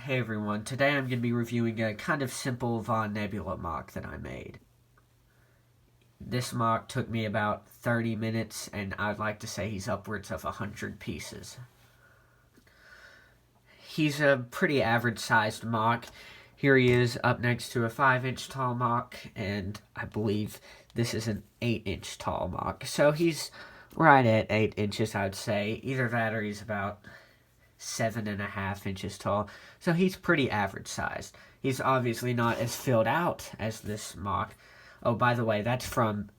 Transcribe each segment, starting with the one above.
Hey everyone, today I'm going to be reviewing a kind of simple Von Nebula MOC that I made. This MOC took me about 30 minutes, and I'd like to say he's upwards of 100 pieces. He's a pretty average sized MOC. Here he is up next to a 5-inch tall MOC, and I believe this is an 8-inch tall MOC. So he's right at 8 inches, I'd say. Either that or he's about 7.5 inches tall, so he's pretty average sized. He's obviously not as filled out as this MOC. Oh, by the way, that's from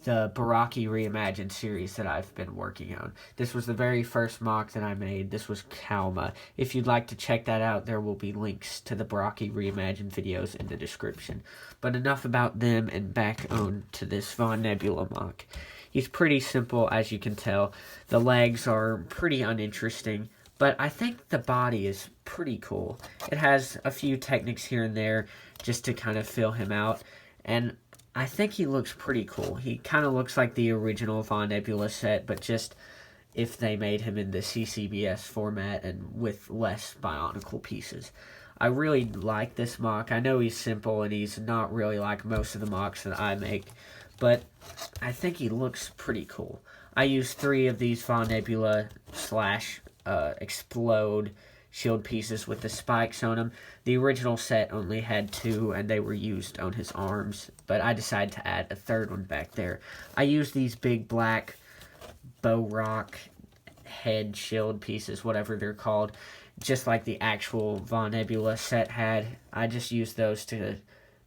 the Baraki Reimagined series that I've been working on. This was the very first MOC that I made. This was Kalma. If you'd like to check that out, there will be links to the Baraki Reimagined videos in the description. But enough about them, and back on to this Von Nebula MOC. He's pretty simple, as you can tell. The legs are pretty uninteresting, but I think the body is pretty cool. It has a few techniques here and there just to kind of fill him out, and I think he looks pretty cool. He kind of looks like the original Von Nebula set, but just if they made him in the CCBS format and with less Bionicle pieces. I really like this MOC. I know he's simple and he's not really like most of the MOCs that I make, but I think he looks pretty cool. I used 3 of these Von Nebula slash explode shield pieces with the spikes on them. The original set only had 2, and they were used on his arms, but I decided to add a 3rd one back there. I used these big black bow rock head shield pieces, whatever they're called, just like the actual Von Nebula set had. I just used those to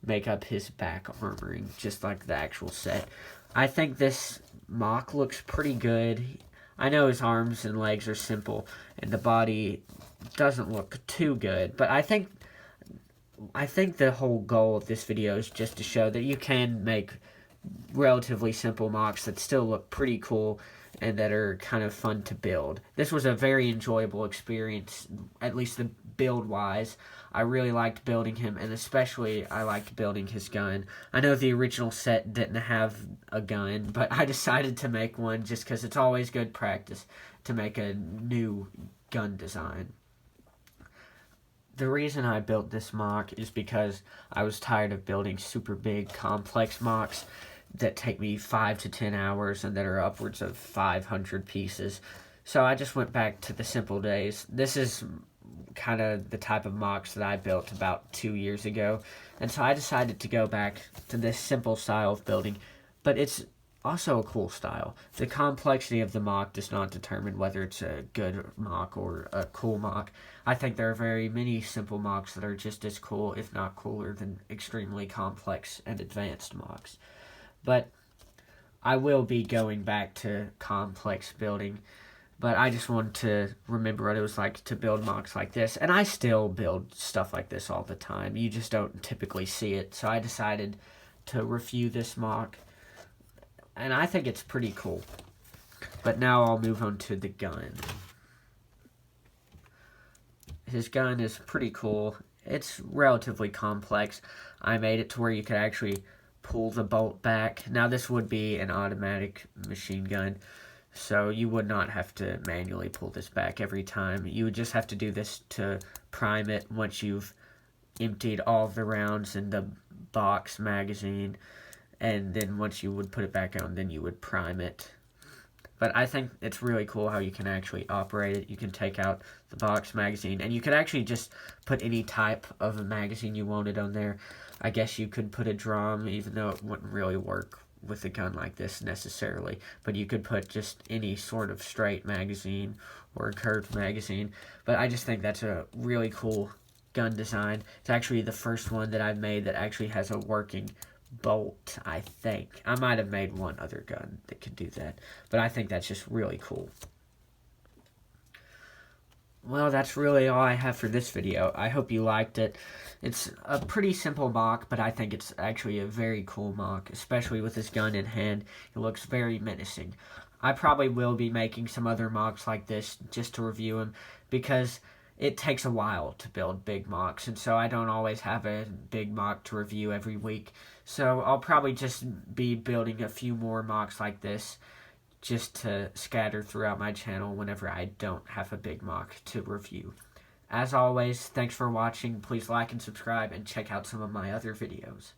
make up his back armoring, just like the actual set. I think this MOC looks pretty good. I know his arms and legs are simple, and the body doesn't look too good, but I think the whole goal of this video is just to show that you can make relatively simple MOCs that still look pretty cool and that are kind of fun to build. This was a very enjoyable experience, at least the build-wise. I really liked building him, and especially I liked building his gun. I know the original set didn't have a gun, but I decided to make one just because it's always good practice to make a new gun design. The reason I built this MOC is because I was tired of building super big, complex MOCs that take me 5 to 10 hours and that are upwards of 500 pieces. So I just went back to the simple days. This is kind of the type of MOCs that I built about 2 years ago, and so I decided to go back to this simple style of building, but it's also a cool style. The complexity of the MOC does not determine whether it's a good MOC or a cool MOC. I think there are very many simple MOCs that are just as cool, if not cooler, than extremely complex and advanced MOCs. But I will be going back to complex building, but I just wanted to remember what it was like to build MOCs like this, and I still build stuff like this all the time. You just don't typically see it, so I decided to review this MOC, and I think it's pretty cool. But now I'll move on to the gun. His gun is pretty cool. It's relatively complex. I made it to where you could actually pull the bolt back. Now this would be an automatic machine gun, so you would not have to manually pull this back every time. You would just have to do this to prime it once you've emptied all of the rounds in the box magazine, and then once you would put it back on, then you would prime it. But I think it's really cool how you can actually operate it. You can take out the box magazine, and you could actually just put any type of a magazine you wanted on there. I guess you could put a drum, even though it wouldn't really work with a gun like this necessarily. But you could put just any sort of straight magazine or a curved magazine. But I just think that's a really cool gun design. It's actually the first one that I've made that actually has a working bolt, I think. I might have made one other gun that could do that, but I think that's just really cool. Well, that's really all I have for this video. I hope you liked it. It's a pretty simple MOC, but I think it's actually a very cool MOC, especially with this gun in hand. It looks very menacing. I probably will be making some other MOCs like this just to review them, because it takes a while to build big MOCs, and so I don't always have a big MOC to review every week. So I'll probably just be building a few more MOCs like this just to scatter throughout my channel whenever I don't have a big MOC to review. As always, thanks for watching. Please like and subscribe and check out some of my other videos.